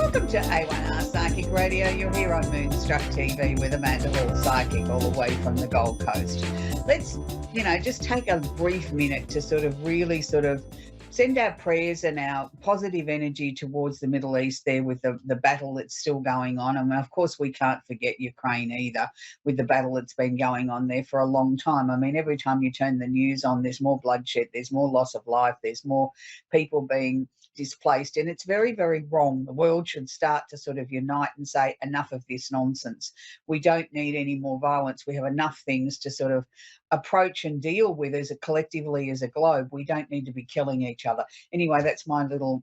Welcome to A1R Psychic Radio. You're here on Moonstruck TV with Amanda Hall Psychic, all the way from the Gold Coast. Let's, just take a brief minute to really send our prayers and our positive energy towards the Middle East there with the battle that's still going on. And of course, we can't forget Ukraine either, with the battle that's been going on there for a long time. I mean, every time you turn the news on, there's more bloodshed, there's more loss of life, there's more people being displaced, and it's very, very wrong. The world should start to unite and say, enough of this nonsense. We don't need any more violence. We have enough things to approach and deal with collectively as a globe. We don't need to be killing each other. Anyway, that's my little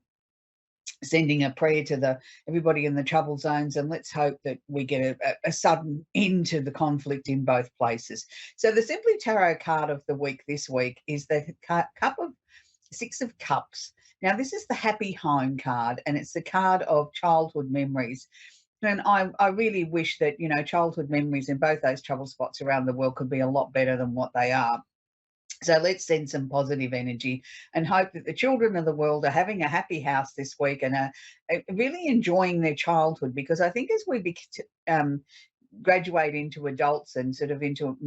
sending a prayer to everybody in the trouble zones, and let's hope that we get a sudden end to the conflict in both places. So the Simply Tarot card of the week this week is the Six of Cups. Now, this is the Happy Home card, and it's the card of childhood memories. And I really wish that, childhood memories in both those trouble spots around the world could be a lot better than what they are. So let's send some positive energy and hope that the children of the world are having a happy house this week and are really enjoying their childhood, because I think as we graduate into adults and into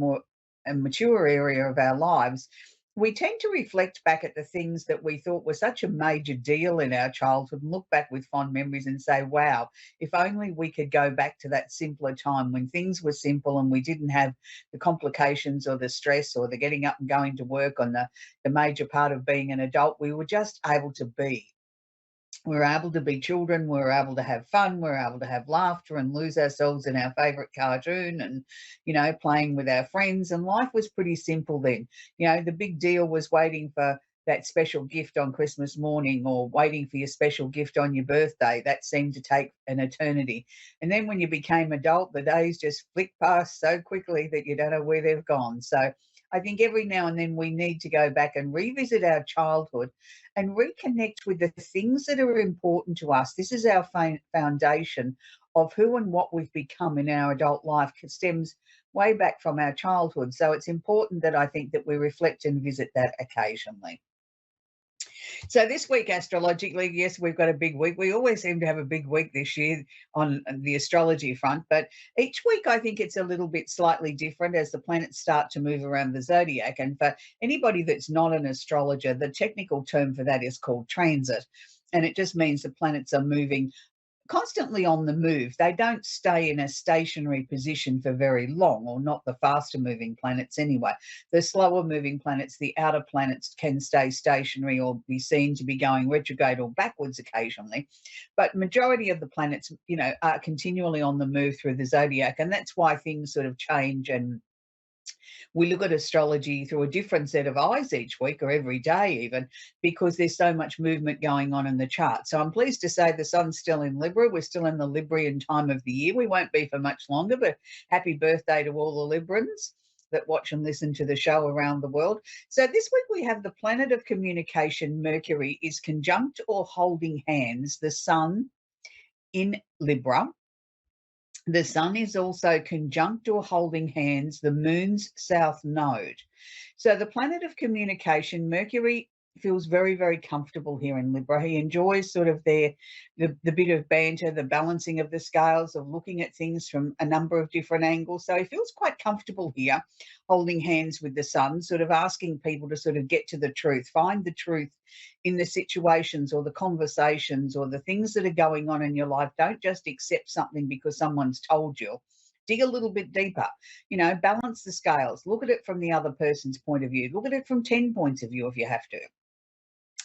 a mature area of our lives, we tend to reflect back at the things that we thought were such a major deal in our childhood and look back with fond memories and say, wow, if only we could go back to that simpler time when things were simple and we didn't have the complications or the stress or the getting up and going to work on the major part of being an adult. We were just able to be. We were able to be children, we were able to have fun, we were able to have laughter and lose ourselves in our favourite cartoon and, playing with our friends. And life was pretty simple then. The big deal was waiting for that special gift on Christmas morning or waiting for your special gift on your birthday. That seemed to take an eternity. And then when you became adult, the days just flick past so quickly that you don't know where they've gone. So I think every now and then we need to go back and revisit our childhood and reconnect with the things that are important to us. This is our foundation of who and what we've become in our adult life. It stems way back from our childhood. So it's important that I think that we reflect and visit that occasionally. So this week, astrologically, yes, we've got a big week. We always seem to have a big week this year on the astrology front, but each week I think it's a little bit slightly different as the planets start to move around the zodiac. And for anybody that's not an astrologer, the technical term for that is called transit. And it just means the planets are moving constantly on the move. They don't stay in a stationary position for very long, or not the faster moving planets anyway. The slower moving planets, the outer planets, can stay stationary or be seen to be going retrograde or backwards occasionally. But majority of the planets, are continually on the move through the zodiac. And that's why things change, and we look at astrology through a different set of eyes each week or every day even, because there's so much movement going on in the chart. So I'm pleased to say the sun's still in Libra. We're still in the Librian time of the year. We won't be for much longer, but happy birthday to all the Librans that watch and listen to the show around the world. So this week we have the planet of communication, Mercury, is conjunct or holding hands the sun in Libra. The sun is also conjunct or holding hands the moon's south node. So the planet of communication, Mercury, feels very, very comfortable here in Libra. He enjoys the bit of banter, the balancing of the scales, of looking at things from a number of different angles. So he feels quite comfortable here, holding hands with the sun, asking people to get to the truth, find the truth in the situations or the conversations or the things that are going on in your life. Don't just accept something because someone's told you. Dig a little bit deeper, balance the scales, look at it from the other person's point of view, look at it from 10 points of view if you have to.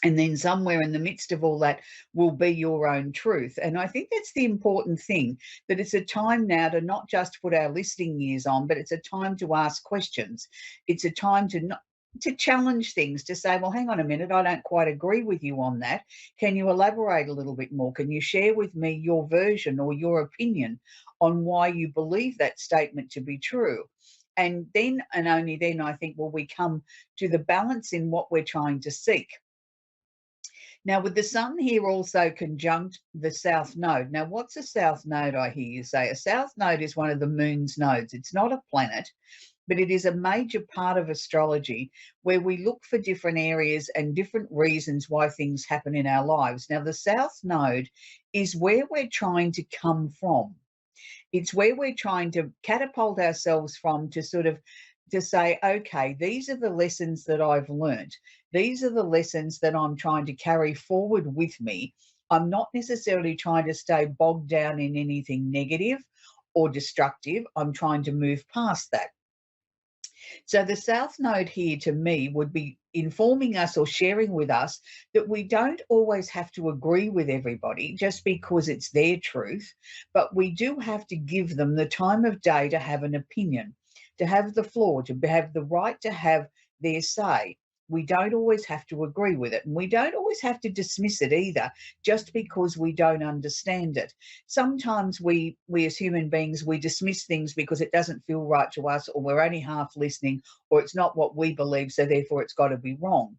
And then somewhere in the midst of all that will be your own truth. And I think that's the important thing, that it's a time now to not just put our listening ears on, but it's a time to ask questions. It's a time to challenge things, to say, well, hang on a minute, I don't quite agree with you on that. Can you elaborate a little bit more? Can you share with me your version or your opinion on why you believe that statement to be true? And then, and only then, I think, will we come to the balance in what we're trying to seek. Now, with the sun here also conjunct the south node. Now, what's a south node, I hear you say? A south node is one of the moon's nodes. It's not a planet. but it is a major part of astrology where we look for different areas and different reasons why things happen in our lives. Now, the South Node is where we're trying to come from. It's where we're trying to catapult ourselves from, to sort of to say, okay, these are the lessons that I've learnt. These are the lessons that I'm trying to carry forward with me. I'm not necessarily trying to stay bogged down in anything negative or destructive. I'm trying to move past that. So the South Node here to me would be informing us or sharing with us that we don't always have to agree with everybody just because it's their truth, but we do have to give them the time of day to have an opinion, to have the floor, to have the right to have their say. We don't always have to agree with it, and we don't always have to dismiss it either, just because we don't understand it. Sometimes we as human beings, we dismiss things because it doesn't feel right to us, or we're only half listening, or it's not what we believe, so therefore it's got to be wrong.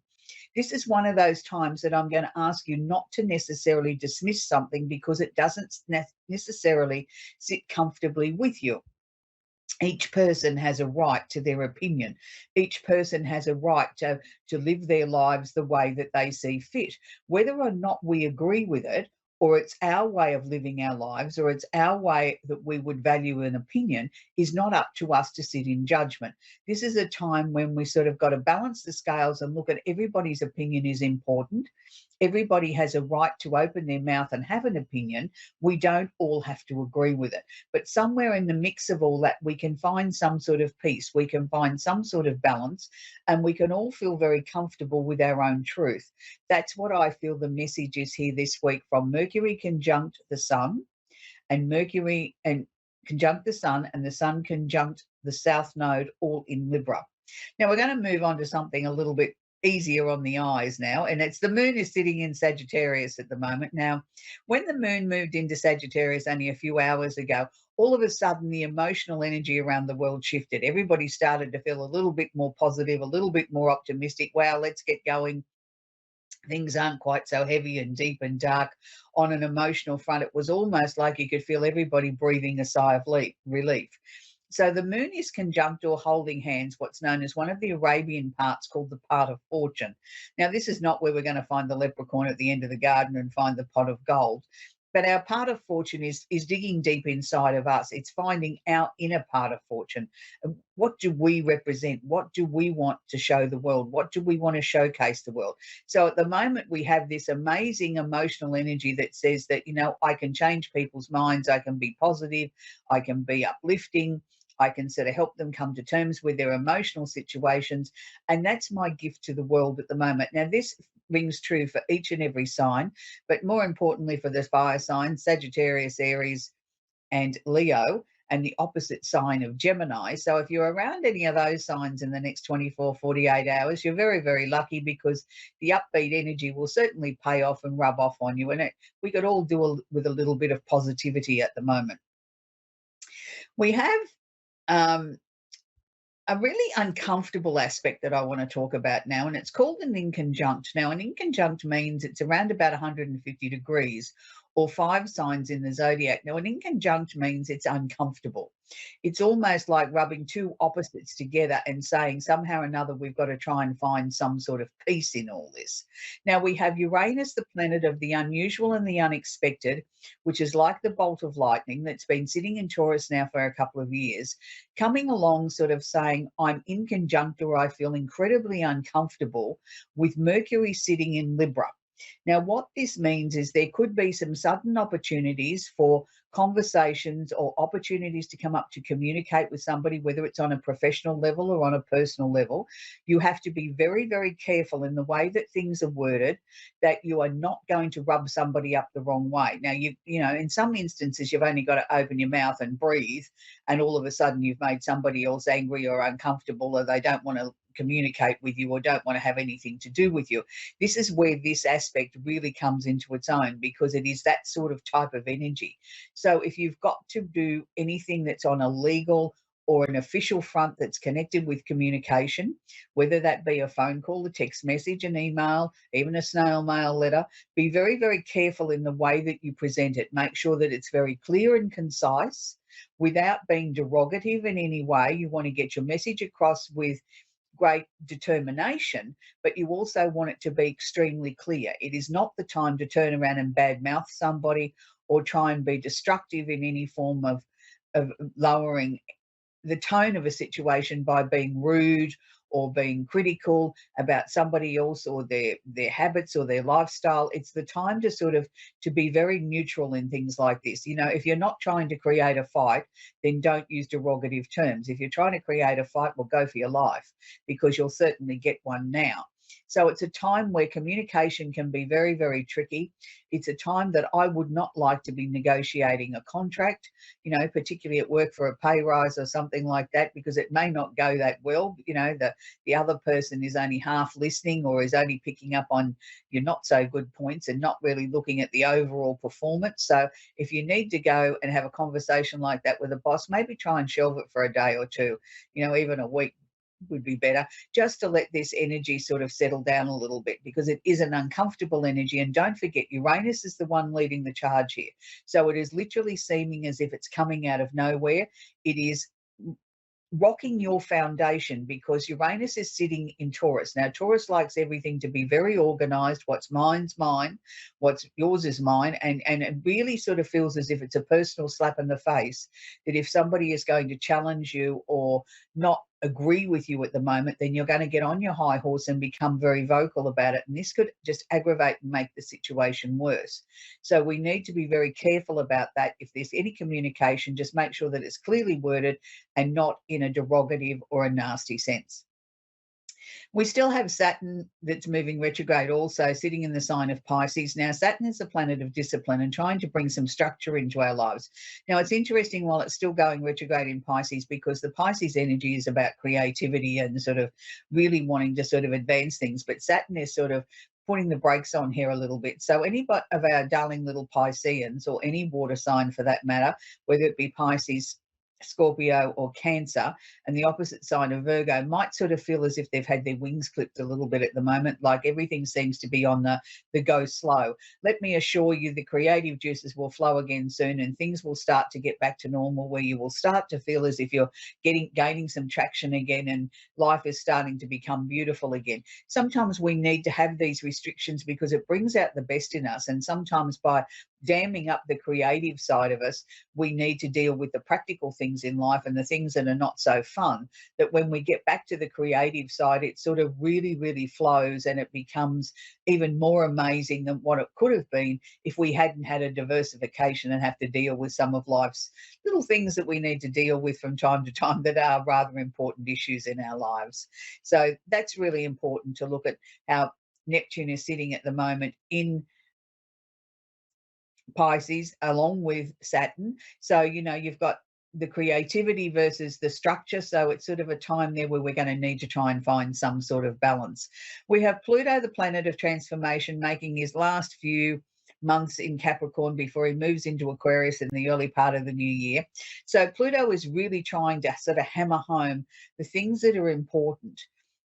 This is one of those times that I'm going to ask you not to necessarily dismiss something because it doesn't necessarily sit comfortably with you. Each person has a right to their opinion. Each person has a right to live their lives the way that they see fit. Whether or not we agree with it, or it's our way of living our lives, or it's our way that we would value an opinion, is not up to us to sit in judgment. This is a time when we sort of got to balance the scales and look at everybody's opinion is important. Everybody has a right to open their mouth and have an opinion. We don't all have to agree with it. But somewhere in the mix of all that, we can find some sort of peace. We can find some sort of balance, and we can all feel very comfortable with our own truth. That's what I feel the message is here this week, from Mercury conjunct the Sun, and Mercury and conjunct the Sun, and the Sun conjunct the South Node, all in Libra. Now we're going to move on to something a little bit easier on the eyes now, and it's the moon is sitting in Sagittarius at the moment. Now, when the moon moved into Sagittarius only a few hours ago, all of a sudden the emotional energy around the world shifted. Everybody started to feel a little bit more positive, a little bit more optimistic. Wow, let's get going. Things aren't quite so heavy and deep and dark on an emotional front. It was almost like you could feel everybody breathing a sigh of relief. So the moon is conjunct or holding hands, what's known as one of the Arabian parts called the part of fortune. Now, this is not where we're going to find the leprechaun at the end of the garden and find the pot of gold. But our part of fortune is digging deep inside of us. It's finding our inner part of fortune. What do we represent? What do we want to show the world? What do we want to showcase the world? So at the moment, we have this amazing emotional energy that says that, I can change people's minds. I can be positive. I can be uplifting. I can sort of help them come to terms with their emotional situations. And that's my gift to the world at the moment. Now, this rings true for each and every sign, but more importantly for the fire signs, Sagittarius, Aries, and Leo, and the opposite sign of Gemini. So if you're around any of those signs in the next 24, 48 hours, you're very, very lucky, because the upbeat energy will certainly pay off and rub off on you. And we could all do with a little bit of positivity at the moment. We have a really uncomfortable aspect that I want to talk about now, and it's called an inconjunct. Now, an inconjunct means it's around about 150 degrees, or 5 signs in the zodiac. Now, an inconjunct means it's uncomfortable. It's almost like rubbing 2 opposites together and saying somehow or another we've got to try and find some sort of peace in all this. Now, we have Uranus, the planet of the unusual and the unexpected, which is like the bolt of lightning that's been sitting in Taurus now for a couple of years, coming along sort of saying, I'm in conjunct, or I feel incredibly uncomfortable with Mercury sitting in Libra. Now, what this means is there could be some sudden opportunities for conversations, or opportunities to come up to communicate with somebody, whether it's on a professional level or on a personal level. You have to be very, very careful in the way that things are worded, that you are not going to rub somebody up the wrong way. Now, in some instances, you've only got to open your mouth and breathe, and all of a sudden you've made somebody else angry or uncomfortable, or they don't want to communicate with you or don't want to have anything to do with you. This is where this aspect really comes into its own, because it is that sort of type of energy. So if you've got to do anything that's on a legal or an official front that's connected with communication, whether that be a phone call, a text message, an email, even a snail mail letter, be very, very careful in the way that you present it. Make sure that it's very clear and concise. without being derogative in any way. You want to get your message across with great determination, but you also want it to be extremely clear. It is not the time to turn around and badmouth somebody or try and be destructive in any form of lowering the tone of a situation by being rude or being critical about somebody else or their habits or their lifestyle. It's the time to sort of to be very neutral in things like this. You know, if you're not trying to create a fight, then don't use derogative terms. If you're trying to create a fight, well, go for your life, because you'll certainly get one now. So it's a time where communication can be very, very tricky. It's a time that I would not like to be negotiating a contract, you know, particularly at work for a pay rise or something like that, because it may not go that well. You know, the other person is only half listening or is only picking up on your not so good points and not really looking at the overall performance. So if you need to go and have a conversation like that with a boss, maybe try and shelve it for a day or two, you know, even a week would be better, just to let this energy sort of settle down a little bit, because it is an uncomfortable energy. And don't forget, Uranus is the one leading the charge here. So it is literally seeming as if it's coming out of nowhere. It is rocking your foundation, because Uranus is sitting in Taurus. Now, Taurus likes everything to be very organized. What's mine's mine, what's yours is mine. And it really sort of feels as if it's a personal slap in the face, that if somebody is going to challenge you or not agree with you at the moment, then you're going to get on your high horse and become very vocal about it. And this could just aggravate and make the situation worse. So we need to be very careful about that. If there's any communication, just make sure that it's clearly worded and not in a derogative or a nasty sense. We still have Saturn that's moving retrograde also, sitting in the sign of Pisces. Now, Saturn is the planet of discipline and trying to bring some structure into our lives. Now, it's interesting while it's still going retrograde in Pisces, because the Pisces energy is about creativity and sort of really wanting to sort of advance things. But Saturn is sort of putting the brakes on here a little bit. So any of our darling little Pisceans, or any water sign for that matter, whether it be Pisces, Scorpio or Cancer, and the opposite sign of Virgo, might sort of feel as if they've had their wings clipped a little bit at the moment, like everything seems to be on the go slow. Let me assure you, the creative juices will flow again soon, and things will start to get back to normal, where you will start to feel as if you're gaining some traction again, and life is starting to become beautiful again. Sometimes we need to have these restrictions because it brings out the best in us, and sometimes by damming up the creative side of us, we need to deal with the practical things in life and the things that are not so fun, that when we get back to the creative side, it sort of really, really flows, and it becomes even more amazing than what it could have been if we hadn't had a diversification and have to deal with some of life's little things that we need to deal with from time to time that are rather important issues in our lives. So that's really important to look at how Neptune is sitting at the moment in Pisces along with Saturn. So, you know, you've got the creativity versus the structure. So it's sort of a time there where we're going to need to try and find some sort of balance. We have Pluto, the planet of transformation, making his last few months in Capricorn before he moves into Aquarius in the early part of the new year. So Pluto is really trying to sort of hammer home the things that are important.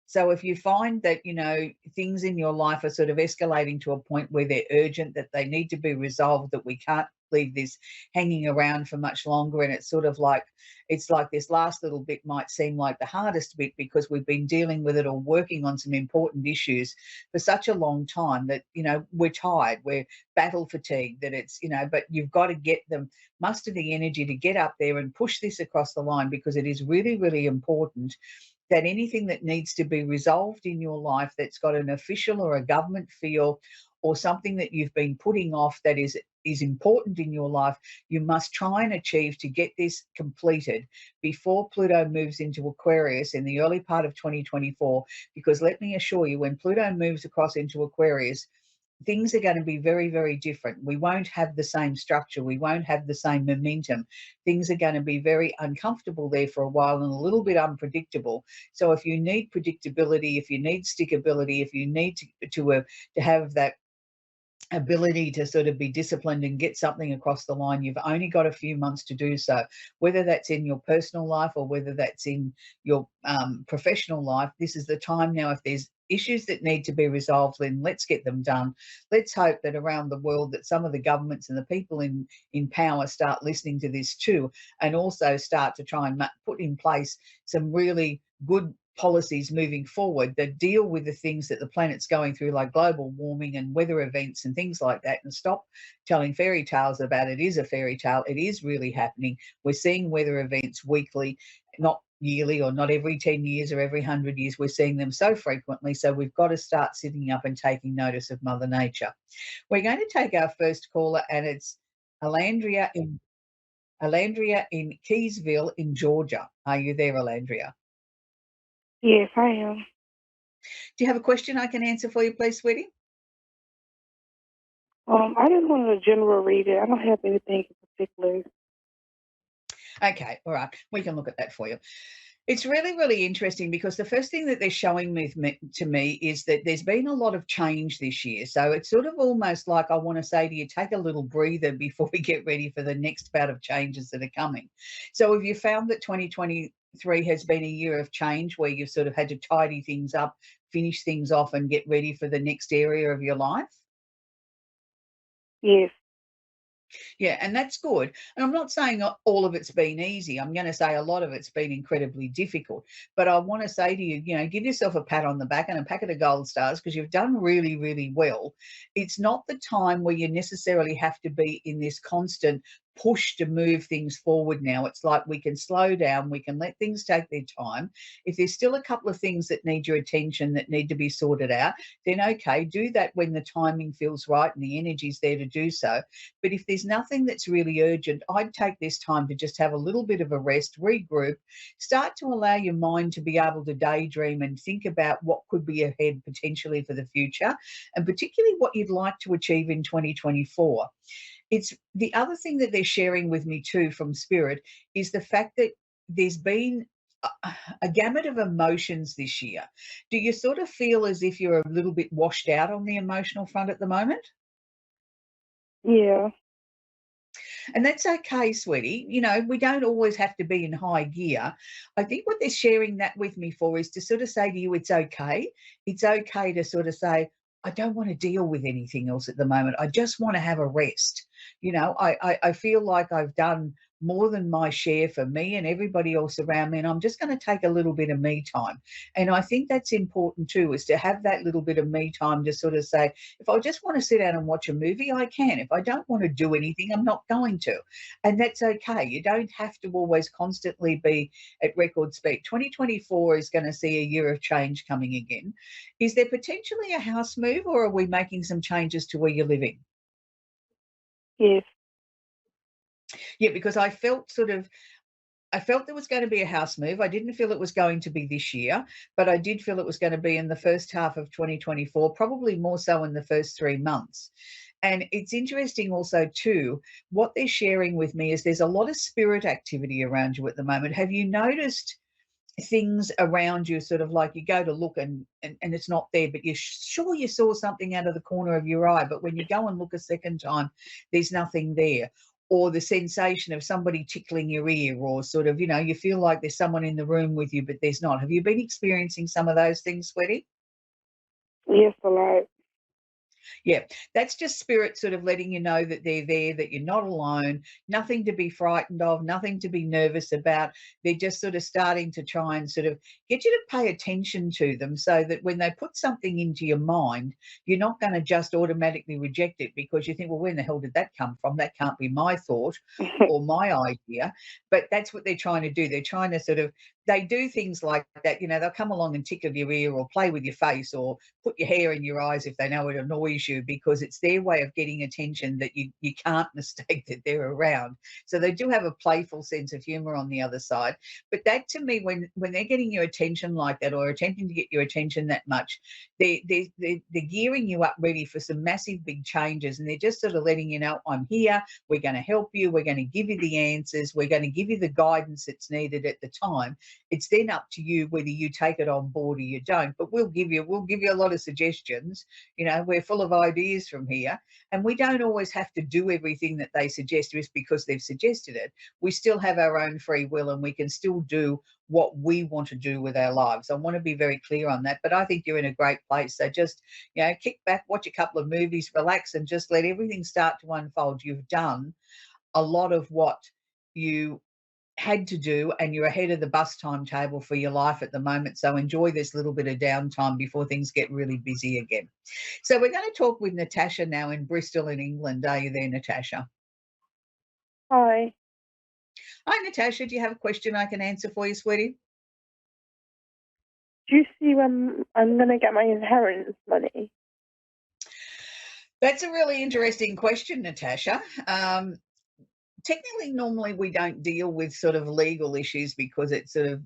So if you find that, you know, things in your life are sort of escalating to a point where they're urgent, that they need to be resolved, that we can't leave this hanging around for much longer, and it's sort of like, it's like this last little bit might seem like the hardest bit, because we've been dealing with it or working on some important issues for such a long time that, you know, we're tired, we're battle fatigued, that it's, you know, but you've got to get them, muster the energy to get up there and push this across the line, because it is really, really important that anything that needs to be resolved in your life that's got an official or a government feel, or something that you've been putting off that is important in your life, you must try and achieve to get this completed before Pluto moves into Aquarius in the early part of 2024. Because let me assure you, when Pluto moves across into Aquarius, things are going to be very, very different. We won't have the same structure. We won't have the same momentum. Things are going to be very uncomfortable there for a while and a little bit unpredictable. So if you need predictability, if you need stickability, if you need to have that ability to sort of be disciplined and get something across the line, you've only got a few months to do so, whether that's in your personal life or whether that's in your professional life. This is the time now. If there's issues that need to be resolved, then let's get them done. Let's hope that around the world that some of the governments and the people in power start listening to this too, and also start to try and put in place some really good policies moving forward that deal with the things that the planet's going through, like global warming and weather events and things like that, and stop telling fairy tales about it is a fairy tale. It is really happening. We're seeing weather events weekly, not yearly or not every 10 years or every 100 years. We're seeing them so frequently. So we've got to start sitting up and taking notice of Mother Nature. We're going to take our first caller, and it's Alandria in Keysville in Georgia. Are you there, Alandria? Yes, I am. Do you have a question I can answer for you, please, sweetie? I just wanted a general reading. I don't have anything in particular. Okay, all right. We can look at that for you. It's really, really interesting because the first thing that they're showing to me is that there's been a lot of change this year. So it's sort of almost like I want to say to you, take a little breather before we get ready for the next bout of changes that are coming. So have you found that 2023 has been a year of change where you've sort of had to tidy things up, finish things off, and get ready for the next area of your life? Yes. Yeah, and that's good. And I'm not saying all of it's been easy. I'm going to say a lot of it's been incredibly difficult. But I want to say to you, give yourself a pat on the back and a packet of gold stars because you've done really, really well. It's not the time where you necessarily have to be in this constant push to move things forward now. It's like we can slow down, we can let things take their time. If there's still a couple of things that need your attention that need to be sorted out, then okay, do that when the timing feels right and the energy's there to do so. But if there's nothing that's really urgent, I'd take this time to just have a little bit of a rest, regroup, start to allow your mind to be able to daydream and think about what could be ahead potentially for the future, and particularly what you'd like to achieve in 2024. It's the other thing that they're sharing with me too from Spirit is the fact that there's been a gamut of emotions this year. Do you sort of feel as if you're a little bit washed out on the emotional front at the moment? Yeah. And that's okay, sweetie. We don't always have to be in high gear. I think what they're sharing that with me for is to sort of say to you, it's okay. It's okay to sort of say, I don't want to deal with anything else at the moment. I just want to have a rest. I feel like I've done more than my share for me and everybody else around me, and I'm just going to take a little bit of me time. And I think that's important too, is to have that little bit of me time to sort of say, if I just want to sit down and watch a movie, I can. If I don't want to do anything, I'm not going to. And that's okay. You don't have to always constantly be at record speed. 2024 is going to see a year of change coming again. Is there potentially a house move, or are we making some changes to where you're living? Yes. Yeah, because I felt there was going to be a house move. I didn't feel it was going to be this year, but I did feel it was going to be in the first half of 2024, probably more so in the first 3 months. And it's interesting also too, what they're sharing with me is there's a lot of spirit activity around you at the moment. Have you noticed things around you, sort of like you go to look and it's not there, but you're sure you saw something out of the corner of your eye, but when you go and look a second time, there's nothing there? Or the sensation of somebody tickling your ear, or sort of, you feel like there's someone in the room with you, but there's not. Have you been experiencing some of those things, sweetie? Yes, a lot. Yeah, that's just spirit sort of letting you know that they're there, that you're not alone, nothing to be frightened of, nothing to be nervous about. They're just sort of starting to try and sort of get you to pay attention to them so that when they put something into your mind, you're not going to just automatically reject it because you think, well, where in the hell did that come from? That can't be my thought or my idea. But that's what they're trying to do. They're trying to sort of, they do things like that. They'll come along and tickle your ear or play with your face or put your hair in your eyes if they know it annoys you, because it's their way of getting attention that you can't mistake that they're around. So they do have a playful sense of humor on the other side. But that, to me, when they're getting your attention like that, or attempting to get your attention that much, they're gearing you up ready for some massive big changes, and they're just sort of letting you know, I'm here, we're going to help you, we're going to give you the answers, we're going to give you the guidance that's needed at the time, It's then up to you whether you take it on board or you don't. But we'll give you a lot of suggestions. We're full of ideas from here, and we don't always have to do everything that they suggest just because they've suggested it. We still have our own free will, and we can still do what we want to do with our lives. I want to be very clear on that, but I think you're in a great place. So just, kick back, watch a couple of movies, relax, and just let everything start to unfold. You've done a lot of what you had to do, and you're ahead of the bus timetable for your life at the moment. So enjoy this little bit of downtime before things get really busy again. So we're going to talk with Natasha now in Bristol in England. Are you there, Natasha? Hi. Hi, Natasha. Do you have a question I can answer for you, sweetie? Do you see when I'm going to get my inheritance money? That's a really interesting question, Natasha. Technically, normally we don't deal with sort of legal issues because it sort of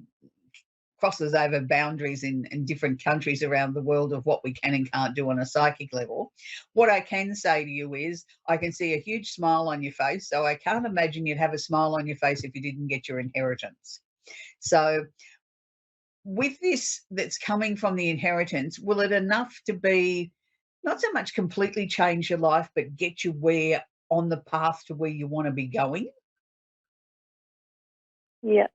crosses over boundaries in different countries around the world of what we can and can't do on a psychic level. What I can say to you is I can see a huge smile on your face, so I can't imagine you'd have a smile on your face if you didn't get your inheritance. So with this that's coming from the inheritance, will it enough to be not so much completely change your life, but get you where on the path to where you want to be going? Yeah.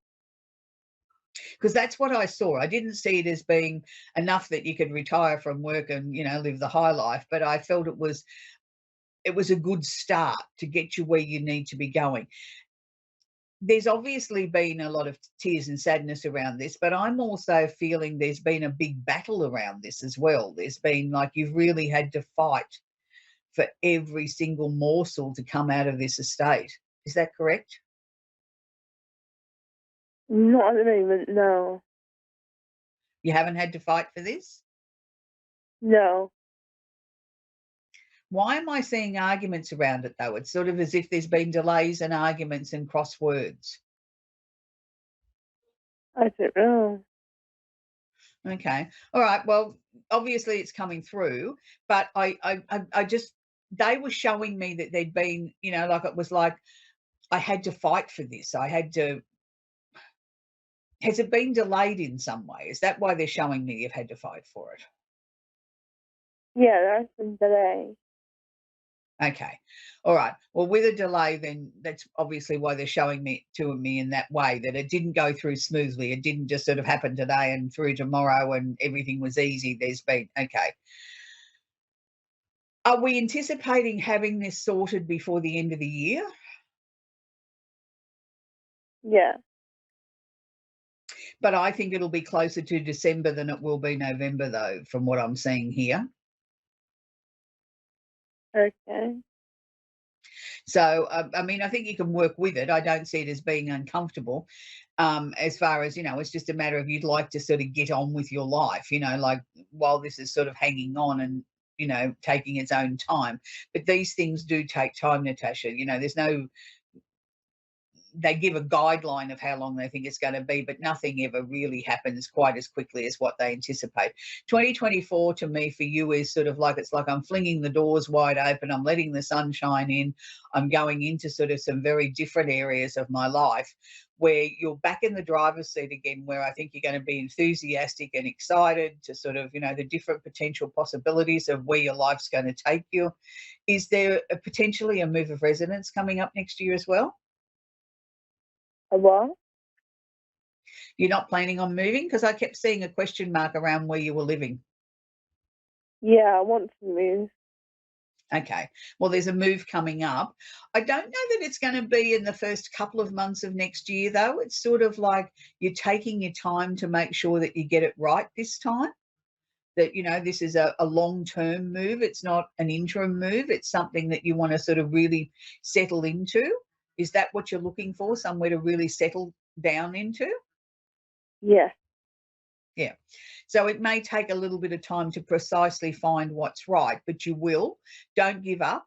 Because that's what I saw. I didn't see it as being enough that you could retire from work and, live the high life, but I felt it was a good start to get you where you need to be going. There's obviously been a lot of tears and sadness around this, but I'm also feeling there's been a big battle around this as well. There's been like you've really had to fight for every single morsel to come out of this estate. Is that correct? Not at the moment, no. You haven't had to fight for this? No. Why am I seeing arguments around it, though? It's sort of as if there's been delays and arguments and crosswords. I don't know. Okay. All right. Well, obviously it's coming through, but I just, they were showing me that there'd been, like it was like I had to fight for this. Has it been delayed in some way? Is that why they're showing me you've had to fight for it? Yeah, there's been delay. Okay. All right. Well, with a delay, then that's obviously why they're showing me in that way, that it didn't go through smoothly. It didn't just sort of happen today and through tomorrow and everything was easy. There's been, okay. Are we anticipating having this sorted before the end of the year? Yeah. But I think it'll be closer to December than it will be November, though, from what I'm seeing here. Okay. So, I mean, I think you can work with it. I don't see it as being uncomfortable. As far as, it's just a matter of you'd like to sort of get on with your life, like while this is sort of hanging on and, taking its own time. But these things do take time, Natasha. There's no, they give a guideline of how long they think it's going to be, but nothing ever really happens quite as quickly as what they anticipate. 2024 to me for you is sort of like, it's like I'm flinging the doors wide open. I'm letting the sunshine in. I'm going into sort of some very different areas of my life where you're back in the driver's seat again, where I think you're going to be enthusiastic and excited to sort of, the different potential possibilities of where your life's going to take you. Is there potentially a move of residence coming up next year as well? A what? You're not planning on moving? Because I kept seeing a question mark around where you were living. Yeah, I want to move. Okay. Well, there's a move coming up. I don't know that it's going to be in the first couple of months of next year, though. It's sort of like you're taking your time to make sure that you get it right this time. That, this is a long-term move. It's not an interim move. It's something that you want to sort of really settle into. Is that what you're looking for, somewhere to really settle down into? Yeah. Yeah. So it may take a little bit of time to precisely find what's right, but you will. Don't give up.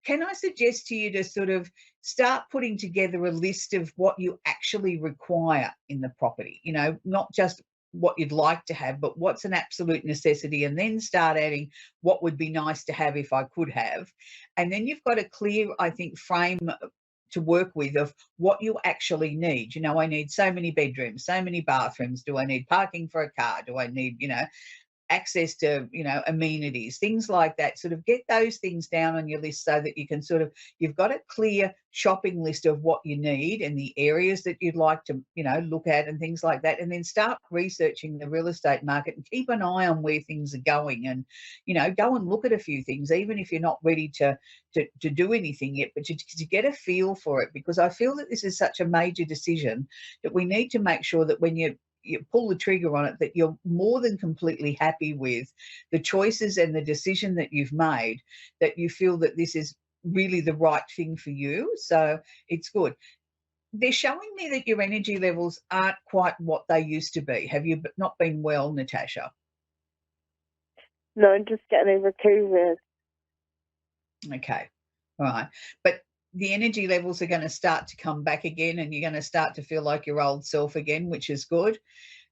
Can I suggest to you to sort of start putting together a list of what you actually require in the property? Not just what you'd like to have, but what's an absolute necessity, and then start adding what would be nice to have if I could have. And then you've got a clear, I think, frame to work with of what you actually need. I need so many bedrooms, so many bathrooms. Do I need parking for a car? Do I need, access to amenities, things like that? Sort of get those things down on your list so that you can sort of, you've got a clear shopping list of what you need and the areas that you'd like to look at and things like that, and then start researching the real estate market and keep an eye on where things are going, and go and look at a few things, even if you're not ready to do anything yet, but to get a feel for it, because I feel that this is such a major decision that we need to make sure that when you pull the trigger on it, that you're more than completely happy with the choices and the decision that you've made, that you feel that this is really the right thing for you. So it's good. They're showing me that your energy levels aren't quite what they used to be. Have you not been well, Natasha? No, I'm just getting over COVID. Okay. All right. But the energy levels are going to start to come back again, and you're going to start to feel like your old self again, which is good.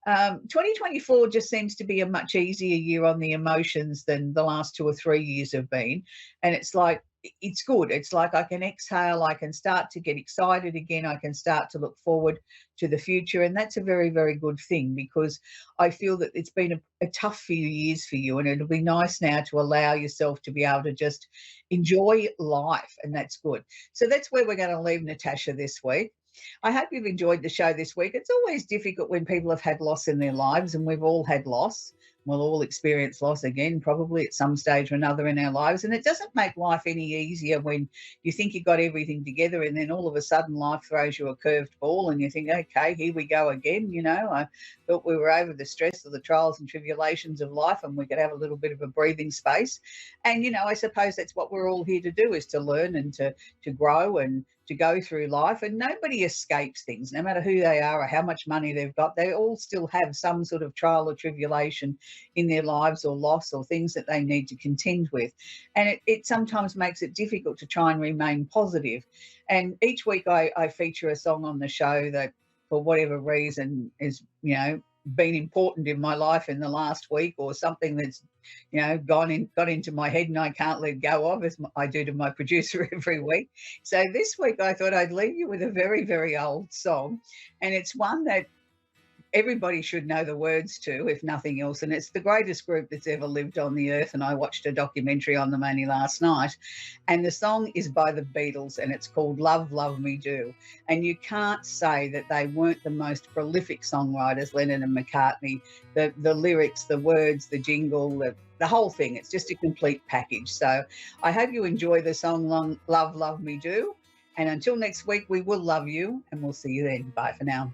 2024 just seems to be a much easier year on the emotions than the last 2 or 3 years have been. And it's like, it's good. It's like I can exhale, I can start to get excited again, I can start to look forward to the future. And that's a very, very good thing, because I feel that it's been a tough few years for you, and it'll be nice now to allow yourself to be able to just enjoy life, and that's good. So that's where we're going to leave Natasha this week. I hope you've enjoyed the show this week. It's always difficult when people have had loss in their lives, and we've all had loss. We'll all experience loss again, probably at some stage or another in our lives. And it doesn't make life any easier when you think you've got everything together, and then all of a sudden life throws you a curved ball and you think, okay, here we go again. I thought we were over the stress of the trials and tribulations of life and we could have a little bit of a breathing space. And, I suppose that's what we're all here to do, is to learn and to grow and to go through life. And nobody escapes things, no matter who they are or how much money they've got. They all still have some sort of trial or tribulation in their lives, or loss, or things that they need to contend with. And it sometimes makes it difficult to try and remain positive. And each week I feature a song on the show that, for whatever reason, is, been important in my life in the last week, or something that's got into my head and I can't let go of, as I do to my producer every week. So this week I thought I'd leave you with a very, very old song, and it's one that everybody should know the words to, if nothing else. And it's the greatest group that's ever lived on the earth. And I watched a documentary on them only last night. And the song is by the Beatles, and it's called Love, Love Me Do. And you can't say that they weren't the most prolific songwriters, Lennon and McCartney. The lyrics, the words, the jingle, the whole thing. It's just a complete package. So I hope you enjoy the song Love, Love Me Do. And until next week, we will love you, and we'll see you then. Bye for now.